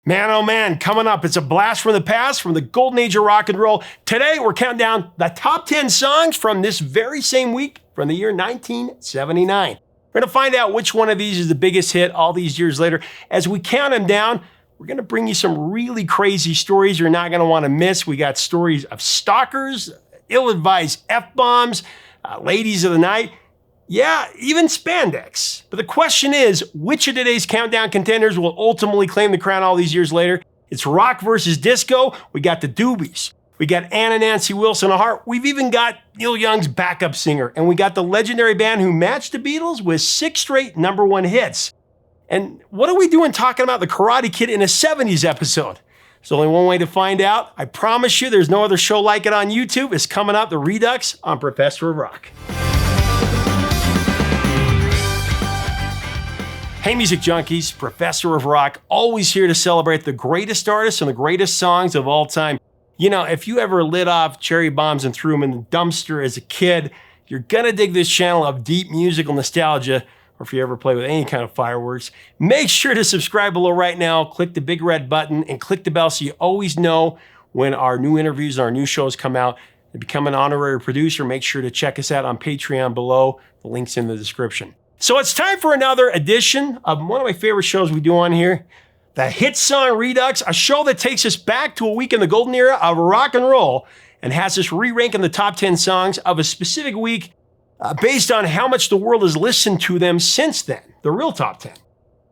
Man, oh man, coming up, it's a blast from the past, from the golden age of rock and roll. Today, we're counting down the top 10 songs from this very same week from the year 1979. We're going to find out which one of these is the biggest hit all these years later. As we count them down, we're going to bring you some really crazy stories you're not going to want to miss. We got stories of stalkers, ill-advised F-bombs, ladies of the night, yeah, even spandex. But the question is, which of today's countdown contenders will ultimately claim the crown all these years later? It's rock versus disco. We got the Doobies. We got Ann and Nancy Wilson of Heart. We've even got Neil Young's backup singer. And we got the legendary band who matched the Beatles with 6 straight #1 hits. And what are we doing talking about the Karate Kid in a 70s episode? There's only one way to find out. I promise you there's no other show like it on YouTube. It's coming up, The Redux on Professor of Rock. Hey music junkies, Professor of Rock, always here to celebrate the greatest artists and the greatest songs of all time. You know, if you ever lit off cherry bombs and threw them in the dumpster as a kid, you're gonna dig this channel of deep musical nostalgia, or if you ever play with any kind of fireworks. Make sure to subscribe below right now, click the big red button, and click the bell so you always know when our new interviews and our new shows come out. To become an honorary producer, make sure to check us out on Patreon below. The link's in the description. So it's time for another edition of one of my favorite shows we do on here, the Hit Song Redux, a show that takes us back to a week in the golden era of rock and roll and has us re-ranking the top 10 songs of a specific week based on how much the world has listened to them since then, the real top 10.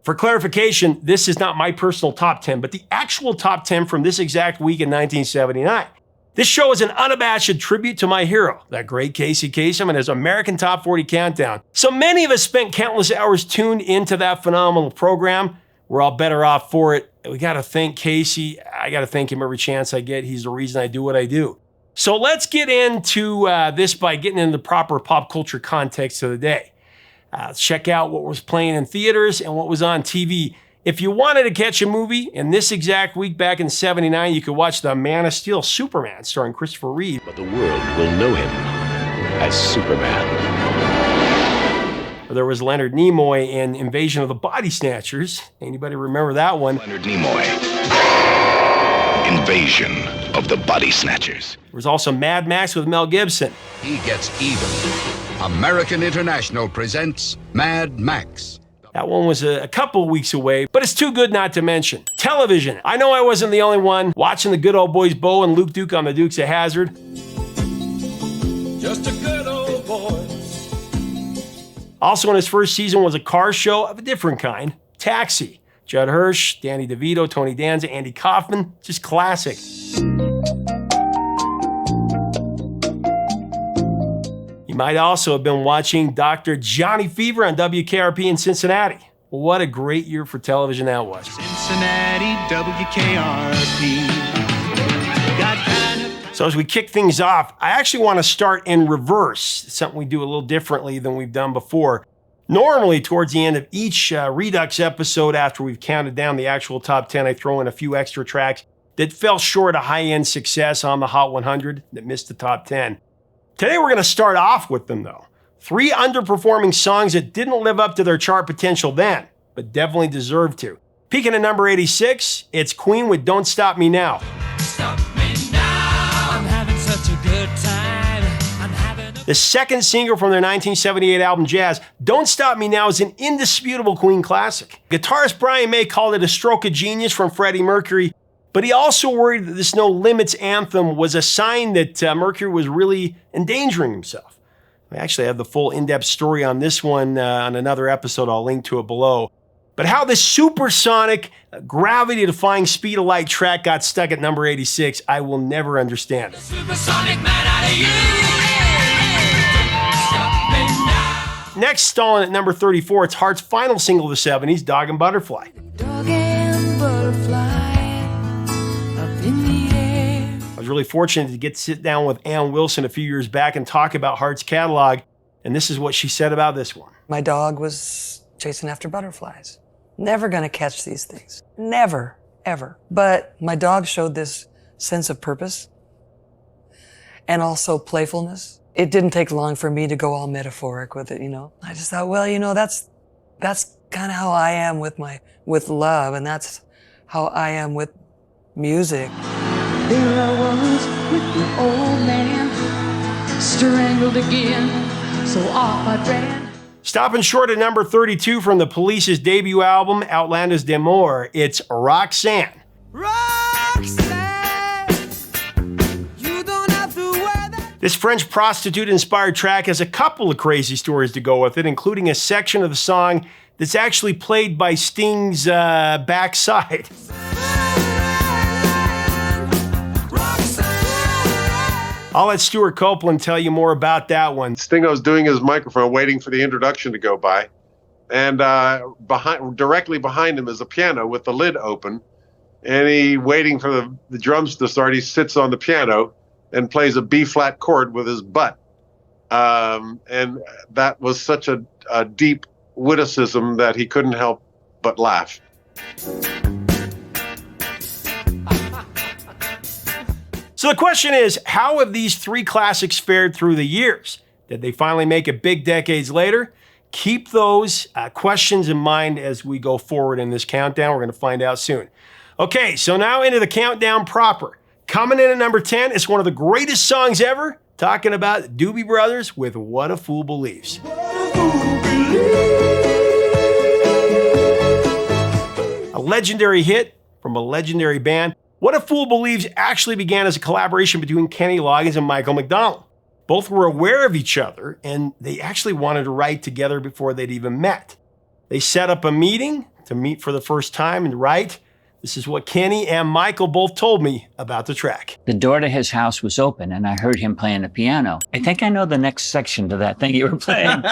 For clarification, this is not my personal top 10, but the actual top 10 from this exact week in 1979. This show is an unabashed tribute to my hero, that great Casey Kasem, and his American Top 40 Countdown. So many of us spent countless hours tuned into that phenomenal program. We're all better off for it. We gotta thank Casey. I gotta thank him every chance I get. He's the reason I do what I do. So let's get into this by getting into the proper pop culture context of the day. Let's check out what was playing in theaters and what was on TV. If you wanted to catch a movie in this exact week back in '79, you could watch The Man of Steel Superman starring Christopher Reeve. But the world will know him as Superman. There was Leonard Nimoy in Invasion of the Body Snatchers. Anybody remember that one? Leonard Nimoy. Invasion of the Body Snatchers. There was also Mad Max with Mel Gibson. He gets even. American International presents Mad Max. That one was a couple weeks away, but it's too good not to mention. Television. I know I wasn't the only one watching the good old boys Bo and Luke Duke on the Dukes of Hazzard. Just a good old boy. Also in his first season was a car show of a different kind, Taxi. Judd Hirsch, Danny DeVito, Tony Danza, Andy Kaufman, just classic. You might also have been watching Dr. Johnny Fever on WKRP in Cincinnati. What a great year for television that was. Cincinnati, WKRP. So as we kick things off, I actually want to start in reverse. It's something we do a little differently than we've done before. Normally, towards the end of each Redux episode, after we've counted down the actual top 10, I throw in a few extra tracks that fell short of high-end success on the Hot 100 that missed the top 10. Today, we're going to start off with them, though. 3 underperforming songs that didn't live up to their chart potential then, but definitely deserved to. Peaking at number 86, it's Queen with Don't Stop Me Now. Stop me now. I'm having such a good time. The second single from their 1978 album Jazz, Don't Stop Me Now, is an indisputable Queen classic. Guitarist Brian May called it a stroke of genius from Freddie Mercury, but he also worried that this No Limits anthem was a sign that Mercury was really endangering himself. I actually have the full in-depth story on this one on another episode. I'll link to it below. But how this supersonic, gravity-defying speed of light track got stuck at number 86, I will never understand. Supersonic man out of you. Stop me now. Next, stalling at number 34, it's Heart's final single of the 70s, Dog and Butterfly. Dog and butterfly up in the air. I was really fortunate to get to sit down with Ann Wilson a few years back and talk about Heart's catalog, and this is what she said about this one. My dog was chasing after butterflies. Never gonna catch these things. Never, ever. But my dog showed this sense of purpose and also playfulness. It didn't take long for me to go all metaphoric with it, you know. I just thought, well, you know, that's kind of how I am with love, and that's how I am with music. There I was with the old man, strangled again, so off I ran. Stopping short at number 32 from the Police's debut album, Outlandos d'Amour, it's Roxanne. This French prostitute-inspired track has a couple of crazy stories to go with it, including a section of the song that's actually played by Sting's backside. I'll let Stuart Copeland tell you more about that one. Stingo's doing his microphone, waiting for the introduction to go by. And directly behind him is a piano with the lid open. And he, waiting for the drums to start, he sits on the piano and plays a B-flat chord with his butt. And that was such a deep witticism that he couldn't help but laugh. So the question is, how have these three classics fared through the years? Did they finally make it big decades later? Keep those questions in mind as we go forward in this countdown. We're going to find out soon. Okay, so now into the countdown proper. Coming in at number 10, it's one of the greatest songs ever, talking about Doobie Brothers with What a Fool Believes. A legendary hit from a legendary band. What a Fool Believes actually began as a collaboration between Kenny Loggins and Michael McDonald. Both were aware of each other, and they actually wanted to write together before they'd even met. They set up a meeting to meet for the first time and write. This is what Kenny and Michael both told me about the track. The door to his house was open, and I heard him playing the piano. I think I know the next section to that thing you were playing.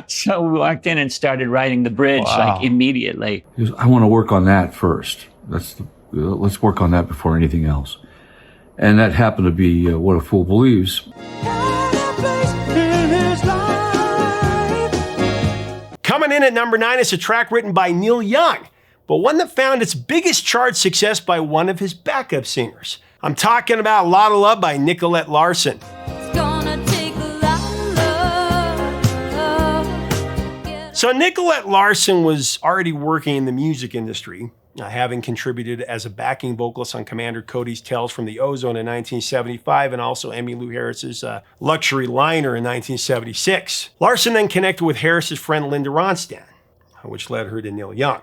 So we walked in and started writing the bridge, like immediately. He goes, I want to work on that first. Let's work on that before anything else. And that happened to be What a Fool Believes. Coming in at number 9 is a track written by Neil Young, but one that found its biggest chart success by one of his backup singers. I'm talking about Lotta Love by Nicolette Larson. So Nicolette Larson was already working in the music industry, having contributed as a backing vocalist on Commander Cody's Tales from the Ozone in 1975 and also Emmylou Harris's Luxury Liner in 1976. Larson then connected with Harris's friend Linda Ronstadt, which led her to Neil Young.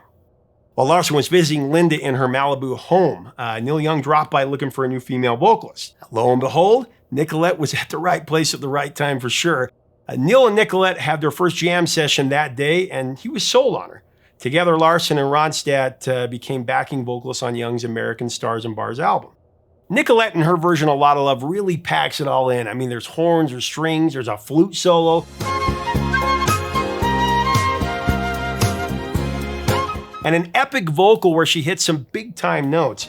While Larson was visiting Linda in her Malibu home, Neil Young dropped by looking for a new female vocalist. Lo and behold, Nicolette was at the right place at the right time for sure. Neil and Nicolette had their first jam session that day, and he was sold on her. Together, Larson and Ronstadt became backing vocalists on Young's American Stars and Bars album. Nicolette and her version of Lotta Love really packs it all in. I mean, there's horns, there's strings, there's a flute solo. And an epic vocal where she hits some big-time notes.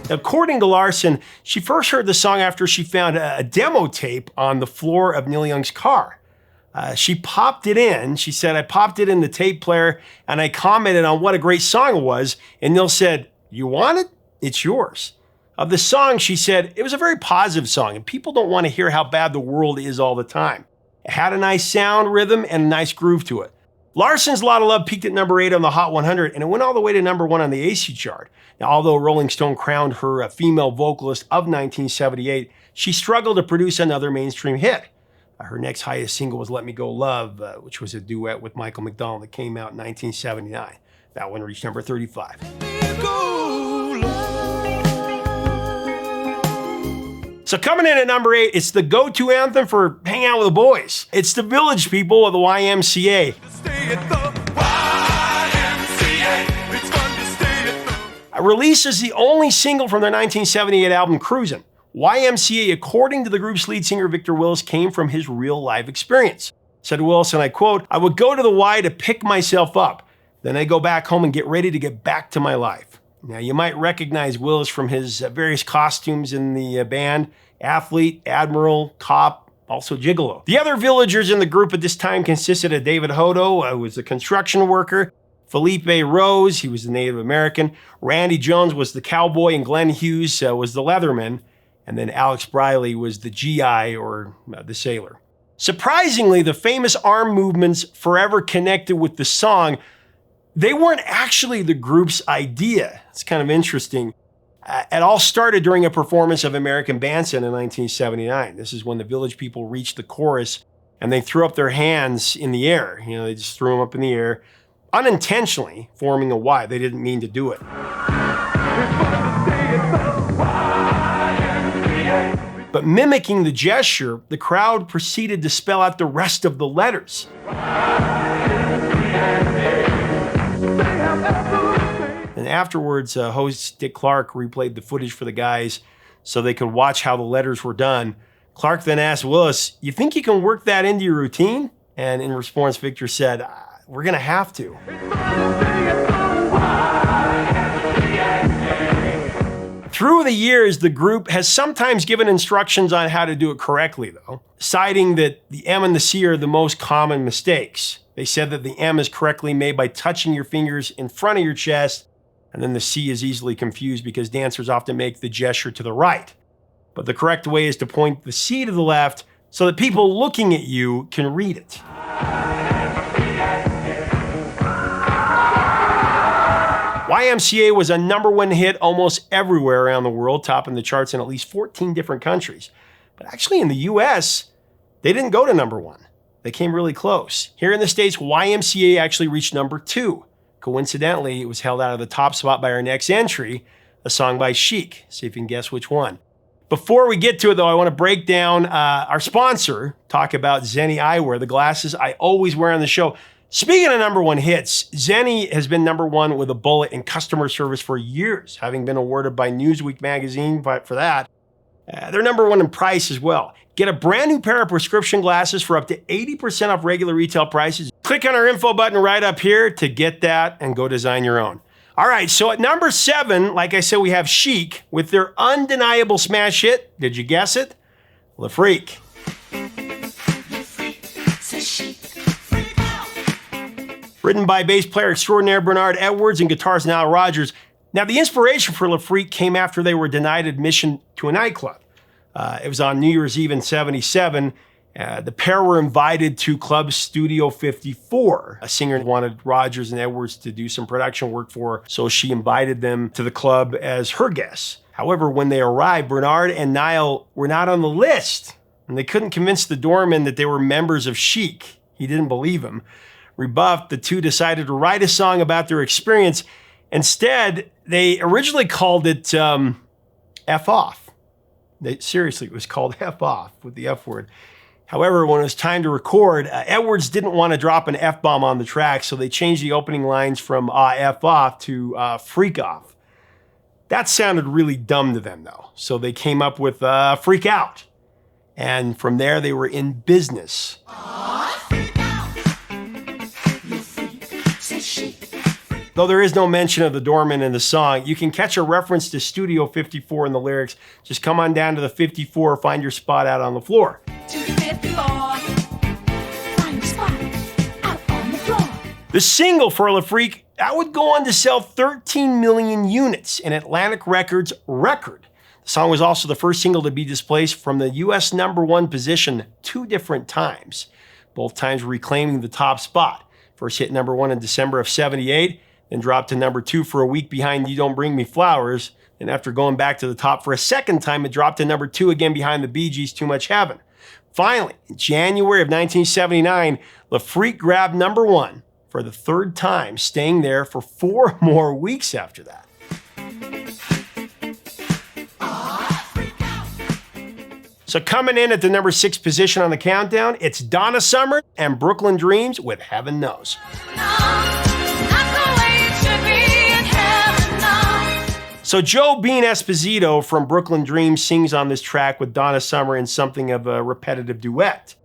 According to Larson, she first heard the song after she found a demo tape on the floor of Neil Young's car. She popped it in. She said, I popped it in the tape player and I commented on what a great song it was. And Neil said, you want it? It's yours. Of the song, she said, it was a very positive song and people don't want to hear how bad the world is all the time. It had a nice sound, rhythm, and a nice groove to it. Larson's Lotta Love peaked at number 8 on the Hot 100 and it went all the way to number 1 on the AC chart. Now, although Rolling Stone crowned her a female vocalist of 1978, she struggled to produce another mainstream hit. Her next highest single was Let Me Go Love, which was a duet with Michael McDonald that came out in 1979. That one reached number 35. So coming in at number 8, it's the go-to anthem for hanging out with the boys. It's the Village People of the YMCA. Released as the only single from their 1978 album Cruisin'. YMCA, according to the group's lead singer Victor Willis, came from his real life experience. Said Willis, and I quote, I would go to the Y to pick myself up. Then I go back home and get ready to get back to my life. Now, you might recognize Willis from his various costumes in the band, athlete, admiral, cop, also gigolo. The other villagers in the group at this time consisted of David Hodo, who was a construction worker, Felipe Rose, he was the Native American, Randy Jones was the cowboy, and Glenn Hughes was the leatherman, and then Alex Briley was the GI, or the sailor. Surprisingly, the famous arm movements forever connected with the song, they weren't actually the group's idea. It's kind of interesting. It all started during a performance of American Bandstand in 1979. This is when the Village People reached the chorus and they threw up their hands in the air. You know, they just threw them up in the air, unintentionally forming a Y. They didn't mean to do it. But mimicking the gesture, the crowd proceeded to spell out the rest of the letters. And afterwards, host Dick Clark replayed the footage for the guys so they could watch how the letters were done. Clark then asked Willis, "You think you can work that into your routine?" And in response, Victor said, "We're going to have to." Through the years, the group has sometimes given instructions on how to do it correctly, though, citing that the M and the C are the most common mistakes. They said that the M is correctly made by touching your fingers in front of your chest, and then the C is easily confused because dancers often make the gesture to the right. But the correct way is to point the C to the left so that people looking at you can read it. YMCA was a #1 hit almost everywhere around the world, topping the charts in at least 14 different countries. But actually in the US, they didn't go to #1. They came really close. Here in the States, YMCA actually reached #2. Coincidentally, it was held out of the top spot by our next entry, a song by Chic. See if you can guess which one. Before we get to it, though, I want to break down our sponsor, talk about Zenni Eyewear, the glasses I always wear on the show. Speaking of #1 hits, Zenni has been #1 with a bullet in customer service for years, having been awarded by Newsweek magazine for that. They're #1 in price as well. Get a brand new pair of prescription glasses for up to 80% off regular retail prices. Click on our info button right up here to get that and go design your own. All right, so at #7, like I said, we have Chic with their undeniable smash hit. Did you guess it? Le Freak. Written by bass player extraordinaire Bernard Edwards and guitarist Nile Rodgers. Now, the inspiration for Le Freak came after they were denied admission to a nightclub. It was on New Year's Eve in '77. The pair were invited to Club Studio 54. A singer wanted Rodgers and Edwards to do some production work for her, so she invited them to the club as her guests. However, when they arrived, Bernard and Nile were not on the list, and they couldn't convince the doorman that they were members of Chic. He didn't believe him. Rebuffed, the two decided to write a song about their experience. Instead, they originally called it F Off. Seriously, it was called F Off with the F word. However, when it was time to record, Edwards didn't want to drop an F-bomb on the track, so they changed the opening lines from F Off to Freak Off. That sounded really dumb to them, though, so they came up with Freak Out. And from there, they were in business. Though there is no mention of the doorman in the song, you can catch a reference to Studio 54 in the lyrics. Just come on down to the 54, find your spot out on the floor. To the 54, find your spot out on the floor. The single for Le Freak, that would go on to sell 13 million units, an Atlantic Records record. The song was also the first single to be displaced from the US #1 position 2 different times, both times reclaiming the top spot. First hit #1 in December of '78, then dropped to #2 for a week behind You Don't Bring Me Flowers. And after going back to the top for a second time, it dropped to #2 again behind the Bee Gees' Too Much Heaven. Finally, in January of 1979, Le Freak grabbed #1 for the 3rd time, staying there for 4 more weeks after that. So coming in at the #6 position on the countdown, it's Donna Summer and Brooklyn Dreams with Heaven Knows. So Joe Bean Esposito from Brooklyn Dreams sings on this track with Donna Summer in something of a repetitive duet.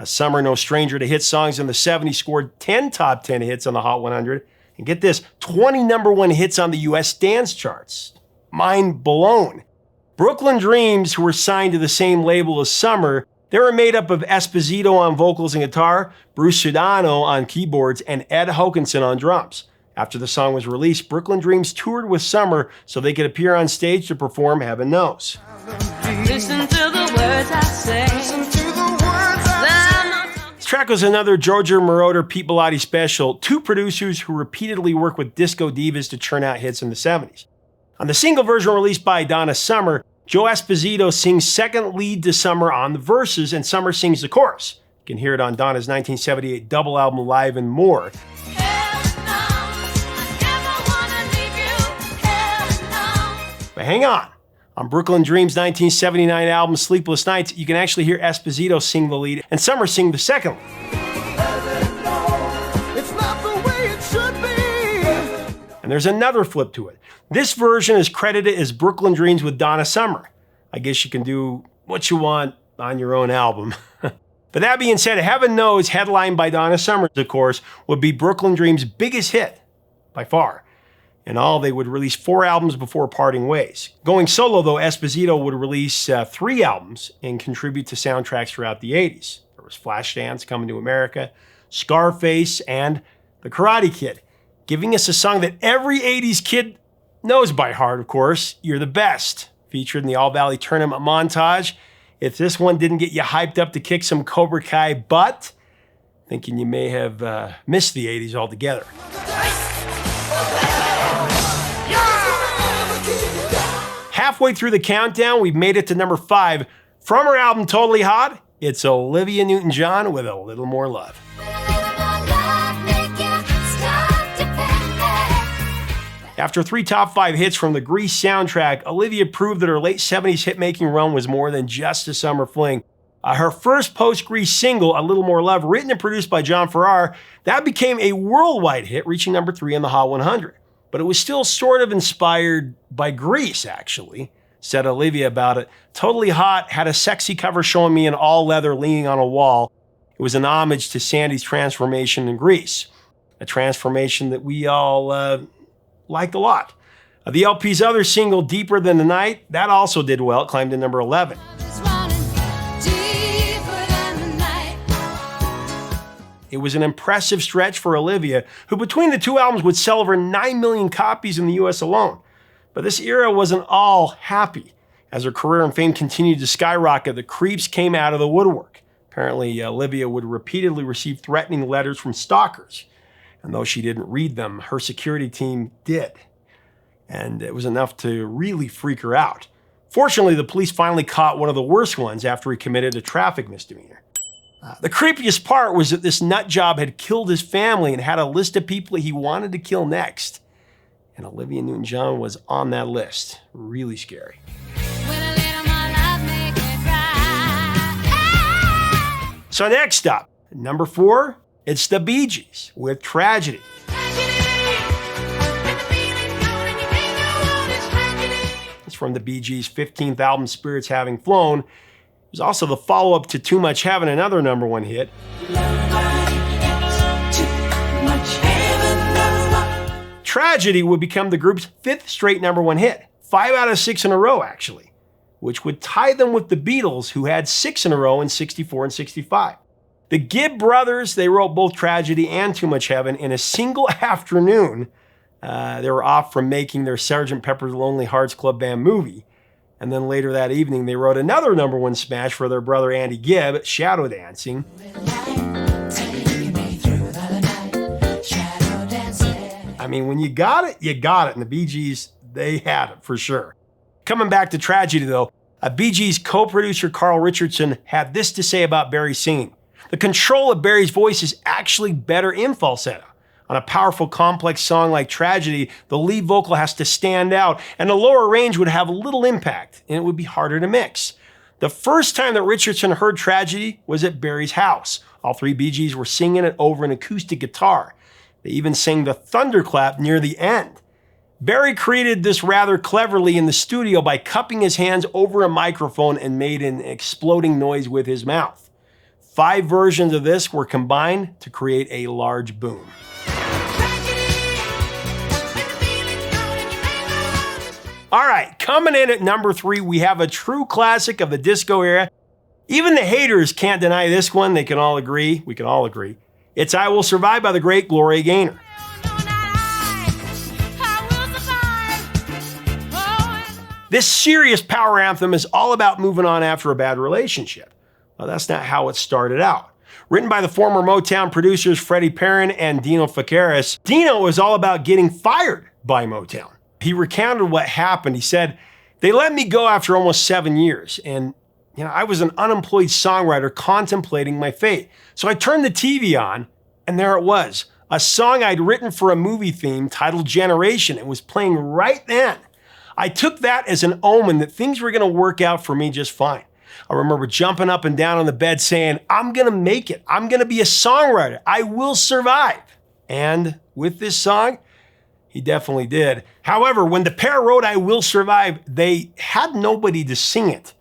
Summer, no stranger to hit songs in the '70s, scored 10 top 10 hits on the Hot 100. And get this, 20 #1 hits on the US dance charts. Mind blown. Brooklyn Dreams, who were signed to the same label as Summer, they were made up of Esposito on vocals and guitar, Bruce Sudano on keyboards, and Ed Hokinson on drums. After the song was released, Brooklyn Dreams toured with Summer so they could appear on stage to perform Heaven Knows. Listen to the words I say. Listen to the words I say. track was another Giorgio Moroder, Pete Bellotti special, two producers who repeatedly worked with disco divas to churn out hits in the 70s. On the single version released by Donna Summer, Joe Esposito sings second lead to Summer on the verses, and Summer sings the chorus. You can hear it on Donna's 1978 double album Live and More. But hang on. On Brooklyn Dreams' 1979 album Sleepless Nights, you can actually hear Esposito sing the lead and Summer sing the second lead. And there's another flip to it. This version is credited as Brooklyn Dreams with Donna Summer. I guess you can do what you want on your own album. But that being said, Heaven Knows, headlined by Donna Summer, of course, would be Brooklyn Dreams' biggest hit by far. In all, they would release 4 albums before parting ways. Going solo, though, Esposito would release 3 albums and contribute to soundtracks throughout the 80s. There was Flashdance, Coming to America, Scarface, and The Karate Kid, giving us a song that every 80s kid knows by heart, of course, You're the Best, featured in the All Valley Tournament montage. If this one didn't get you hyped up to kick some Cobra Kai butt, thinking you may have missed the 80s altogether. Halfway through the countdown, we've made it to number 5. From her album Totally Hot, it's Olivia Newton-John with A Little More Love. After 3 top 5 hits from the Grease soundtrack, Olivia proved that her late 70s hit-making run was more than just a summer fling. Her first post-Grease single, A Little More Love, written and produced by John Farrar, that became a worldwide hit, reaching number 3 on the Hot 100. But it was still sort of inspired by Grease, actually, said Olivia about it. Totally Hot had a sexy cover showing me in all leather leaning on a wall. It was an homage to Sandy's transformation in Grease, a transformation that we all liked a lot. The LP's other single, Deeper Than the Night, that also did well. It climbed to number 11. It was an impressive stretch for Olivia, who between the 2 albums would sell over 9 million copies in the US alone. But this era wasn't all happy. As her career and fame continued to skyrocket, the creeps came out of the woodwork. Apparently, Olivia would repeatedly receive threatening letters from stalkers. And though she didn't read them, her security team did. And it was enough to really freak her out. Fortunately, the police finally caught one of the worst ones after he committed a traffic misdemeanor. The creepiest part was that this nut job had killed his family and had a list of people he wanted to kill next. And Olivia Newton-John was on that list. Really scary. So next up, number 4, it's the Bee Gees with Tragedy. It's from the Bee Gees' 15th album, Spirits Having Flown. It was also the follow-up to Too Much Heaven, another number 1 hit. Tragedy would become the group's 5th straight number 1 hit, 5 out of 6 in a row, actually, which would tie them with the Beatles, who had 6 in a row in 64 and 65. The Gibb brothers, they wrote both Tragedy and Too Much Heaven in a single afternoon. They were off from making their Sgt. Pepper's Lonely Hearts Club Band movie. And then later that evening, they wrote another number 1 smash for their brother Andy Gibb, Shadow Dancing. I mean, when you got it, you got it. And the Bee Gees, they had it for sure. Coming back to Tragedy, though, a Bee Gees co-producer Carl Richardson had this to say about Barry's singing. The control of Barry's voice is actually better in falsetto. On a powerful, complex song like Tragedy, the lead vocal has to stand out, and a lower range would have little impact, and it would be harder to mix. The first time that Richardson heard Tragedy was at Barry's house. All 3 Bee Gees were singing it over an acoustic guitar. They even sang the thunderclap near the end. Barry created this rather cleverly in the studio by cupping his hands over a microphone and made an exploding noise with his mouth. 5 versions of this were combined to create a large boom. All right, coming in at number 3, we have a true classic of the disco era. Even the haters can't deny this one. They can all agree. We can all agree. It's I Will Survive by the great Gloria Gaynor. This serious power anthem is all about moving on after a bad relationship. Well, that's not how it started out. Written by the former Motown producers Freddie Perrin and Dino Fakaris, Dino was all about getting fired by Motown. He recounted what happened. He said, "They let me go after almost 7 years, and I was an unemployed songwriter contemplating my fate. So I turned the TV on, and there it was, a song I'd written for a movie theme titled Generation. It was playing right then. I took that as an omen that things were going to work out for me just fine. I remember jumping up and down on the bed saying, I'm going to make it. I'm going to be a songwriter. I will survive." And with this song, he definitely did. However, when the pair wrote I Will Survive, they had nobody to sing it.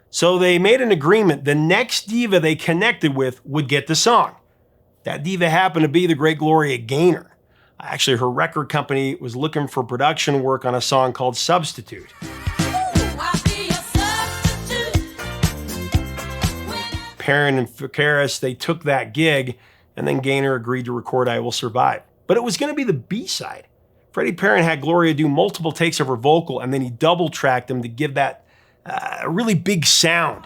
So they made an agreement. The next diva they connected with would get the song. That diva happened to be the great Gloria Gaynor. Actually, her record company was looking for production work on a song called Substitute. Perrin and Fakaris, they took that gig, and then Gaynor agreed to record I Will Survive. But it was going to be the B-side. Freddie Perrin had Gloria do multiple takes of her vocal, and then he double-tracked them to give that a really big sound.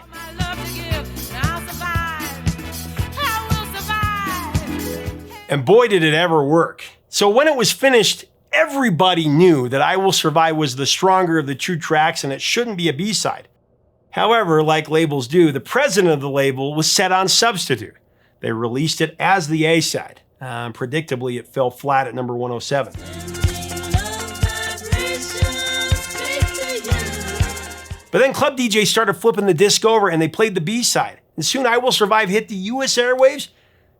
And boy, did it ever work. So when it was finished, everybody knew that I Will Survive was the stronger of the two tracks, and it shouldn't be a B-side. However, like labels do, the president of the label was set on Substitute. They released it as the A-side. Predictably, it fell flat at number 107. But then club DJs started flipping the disc over and they played the B-side. And soon I Will Survive hit the US airwaves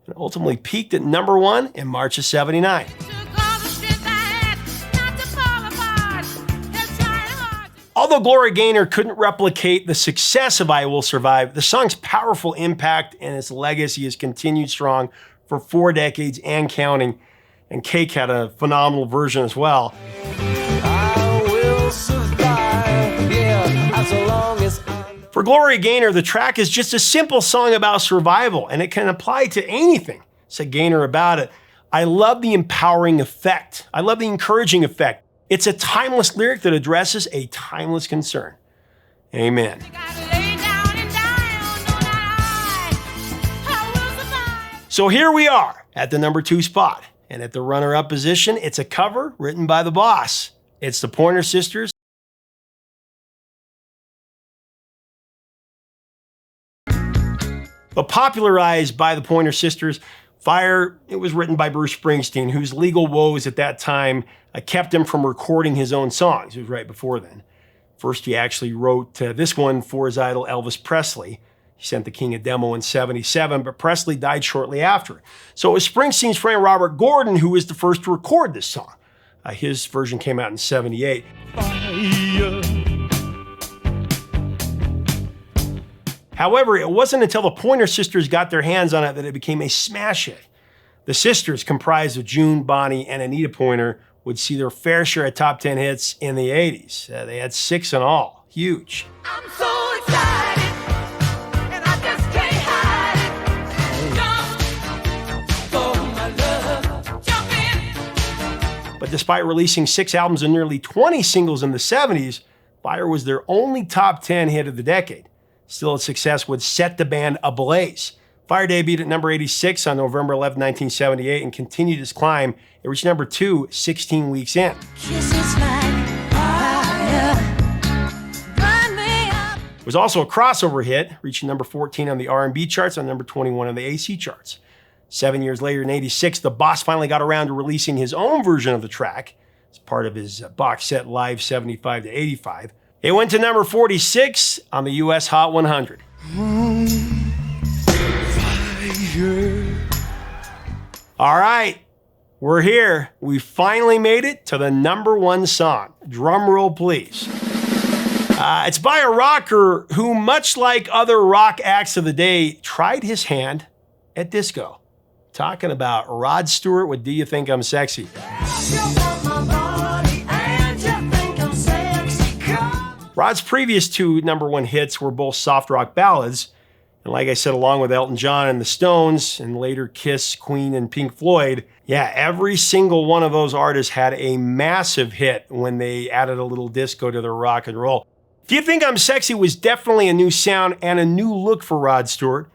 and ultimately peaked at number 1 in March of '79. Although Gloria Gaynor couldn't replicate the success of I Will Survive, the song's powerful impact and its legacy has continued strong for 4 decades and counting. And Cake had a phenomenal version as well. I will survive, yeah, as long as For Gloria Gaynor, the track is just a simple song about survival, and it can apply to anything, said Gaynor about it. I love the empowering effect. I love the encouraging effect. It's a timeless lyric that addresses a timeless concern. Amen. So here we are at the number 2 spot. And at the runner-up position, it's a cover written by the boss. It's the Pointer Sisters. But popularized by the Pointer Sisters, Fire, it was written by Bruce Springsteen, whose legal woes at that time kept him from recording his own songs. It was right before then. First, he actually wrote this one for his idol Elvis Presley. He sent the King a demo in '77, but Presley died shortly after. So it was Springsteen's friend Robert Gordon who was the first to record this song. His version came out in '78. However, it wasn't until the Pointer Sisters got their hands on it that it became a smash hit. The sisters, comprised of June, Bonnie, and Anita Pointer, would see their fair share of top 10 hits in the 80s. They had 6 in all. Huge. I'm so excited, and I just can't hide it. Jump for my love, jump in. But despite releasing 6 albums and nearly 20 singles in the 70s, Fire was their only top 10 hit of the decade. Still, its success would set the band ablaze. Fire debuted at number 86 on November 11, 1978, and continued its climb. It reached number 2 16 weeks in. It was also a crossover hit, reaching number 14 on the R&B charts and number 21 on the AC charts. 7 years later, in '86, the boss finally got around to releasing his own version of the track as part of his box set Live 75 to 85. It went to number 46 on the US Hot 100. All right, we're here. We finally made it to the number 1 song. Drum roll, please. It's by a rocker who, much like other rock acts of the day, tried his hand at disco. Talking about Rod Stewart with Do You Think I'm Sexy? Rod's previous 2 number 1 hits were both soft rock ballads, and like I said, along with Elton John and the Stones, and later Kiss, Queen, and Pink Floyd, yeah, every single one of those artists had a massive hit when they added a little disco to their rock and roll. Do You Think I'm Sexy was definitely a new sound and a new look for Rod Stewart.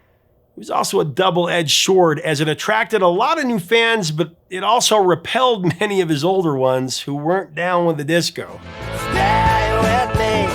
It was also a double-edged sword as it attracted a lot of new fans, but it also repelled many of his older ones who weren't down with the disco. Stay with me.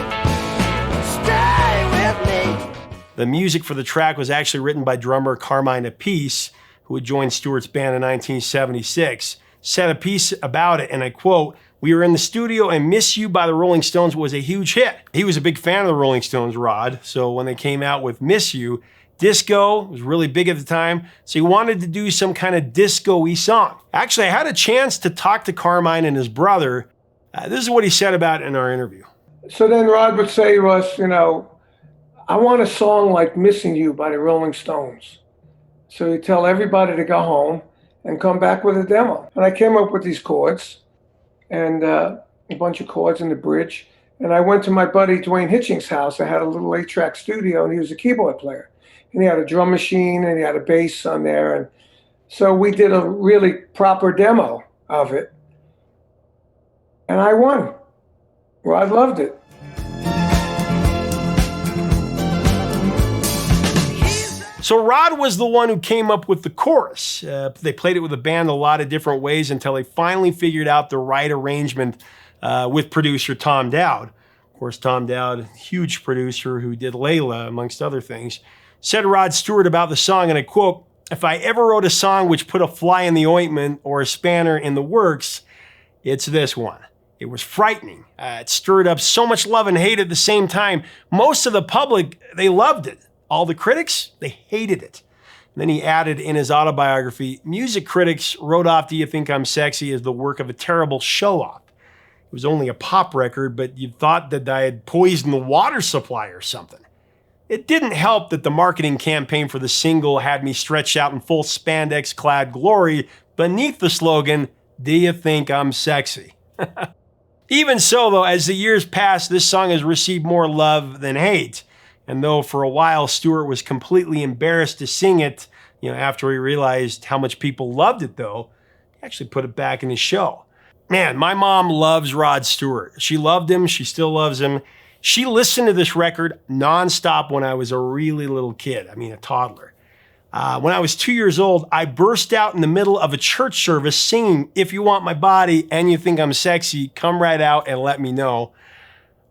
Stay with me. The music for the track was actually written by drummer Carmine Appice, who had joined Stewart's band in 1976. Said a piece about it, and I quote, "We were in the studio and Miss You by the Rolling Stones was a huge hit." He was a big fan of the Rolling Stones, Rod, so when they came out with Miss You, disco was really big at the time, so he wanted to do some kind of disco-y song. Actually, I had a chance to talk to Carmine and his brother. This is what he said about it in our interview. So then Rod would say to us, I want a song like Missing You by the Rolling Stones. So he'd tell everybody to go home and come back with a demo. And I came up with these chords and a bunch of chords in the bridge. And I went to my buddy Dwayne Hitchings' house. I had a little 8-track studio and he was a keyboard player. And he had a drum machine and he had a bass on there. And so we did a really proper demo of it. And I won. Rod loved it. So Rod was the one who came up with the chorus. They played it with the band a lot of different ways until they finally figured out the right arrangement with producer Tom Dowd. Of course, Tom Dowd, huge producer who did Layla, amongst other things, said Rod Stewart about the song, and I quote, "If I ever wrote a song which put a fly in the ointment or a spanner in the works, it's this one. It was frightening. It stirred up so much love and hate at the same time. Most of the public, they loved it. All the critics, they hated it." And then he added in his autobiography, "Music critics wrote off Do You Think I'm Sexy as the work of a terrible show-off. It was only a pop record, but you thought that I had poisoned the water supply or something. It didn't help that the marketing campaign for the single had me stretched out in full spandex-clad glory beneath the slogan, 'Do you think I'm sexy?'" Even so, though, as the years pass, this song has received more love than hate. And though for a while Stewart was completely embarrassed to sing it, after he realized how much people loved it, though, he actually put it back in his show. Man, my mom loves Rod Stewart. She loved him. She still loves him. She listened to this record nonstop when I was a really little kid. A toddler. When I was 2 years old, I burst out in the middle of a church service singing, "If you want my body and you think I'm sexy, come right out and let me know."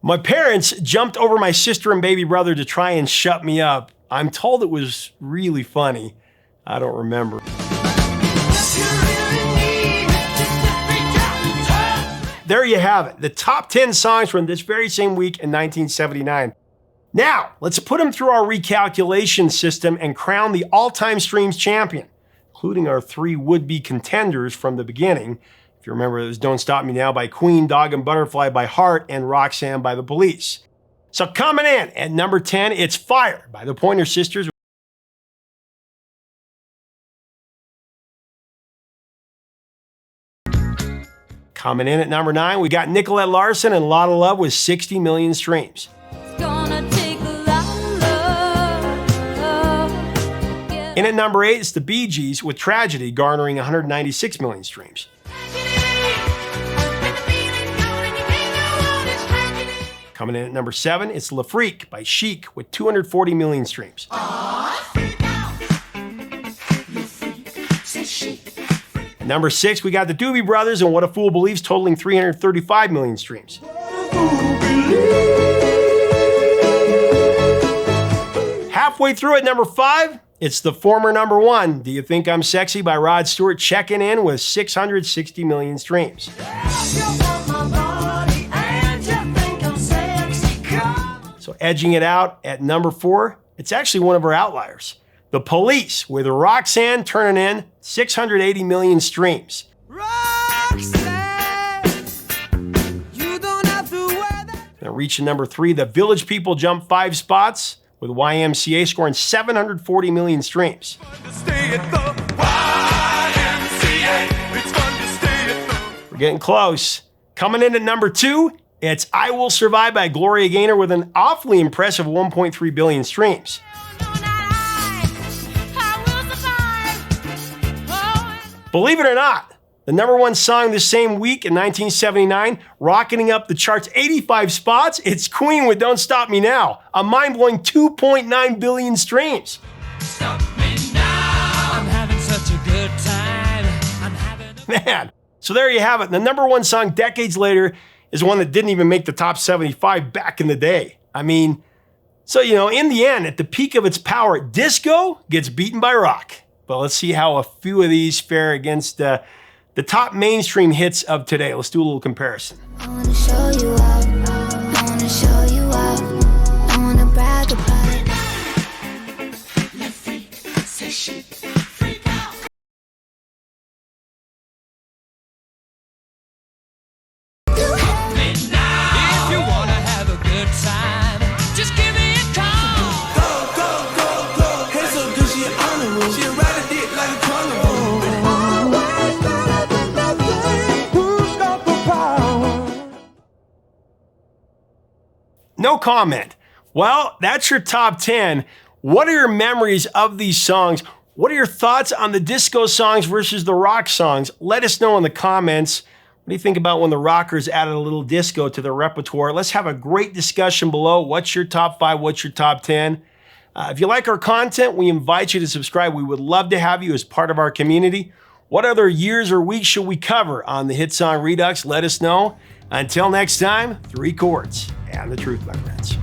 My parents jumped over my sister and baby brother to try and shut me up. I'm told it was really funny. I don't remember. There you have it, the top 10 songs from this very same week in 1979. Now, let's put them through our recalculation system and crown the all-time streams champion, including our 3 would-be contenders from the beginning. If you remember, it was Don't Stop Me Now by Queen, Dog and Butterfly by Heart, and Roxanne by the Police. So coming in at number 10, it's Fire by the Pointer Sisters. Coming in at number 9, we got Nicolette Larson and Lotta Love with 60 million streams. In at number 8, it's the Bee Gees with Tragedy, garnering 196 million streams. Coming in at number 7, it's Le Freak by Chic with 240 million streams. Number 6, we got the Doobie Brothers and What a Fool Believes, totaling 335 million streams. Halfway through at number 5, it's the former number 1, Do You Think I'm Sexy by Rod Stewart, checking in with 660 million streams. So edging it out at number 4, it's actually one of our outliers. The Police with Roxanne turning in 680 million streams. Roxanne, you don't have to wear that. Now reaching number 3, the Village People jump 5 spots with YMCA scoring 740 million streams. We're getting close. Coming in at number 2, it's I Will Survive by Gloria Gaynor with an awfully impressive 1.3 billion streams. Believe it or not, the number 1 song this same week in 1979, rocketing up the charts 85 spots, it's Queen with Don't Stop Me Now, a mind-blowing 2.9 billion streams. Stop me. Man. So there you have it. The number one song decades later is one that didn't even make the top 75 back in the day. I mean, so, in the end, at the peak of its power, disco gets beaten by rock. But let's see how a few of these fare against the top mainstream hits of today. Let's do a little comparison. I wanna show you out. I wanna show you out. I wanna brag about it. Let's see. Say she. Freak out. If you wanna have a good time, just give me a call. Go, go, go, go. Hey, so good, she on the road. She ride a dick like a carnival. Who's got the power? No comment. Well, that's your top 10. What are your memories of these songs? What are your thoughts on the disco songs versus the rock songs? Let us know in the comments. What do you think about when the rockers added a little disco to their repertoire? Let's have a great discussion below. What's your top 5? What's your top 10? If you like our content, we invite you to subscribe. We would love to have you as part of our community. What other years or weeks should we cover on the Hit Song Redux? Let us know. Until next time, 3 chords and the truth, my friends.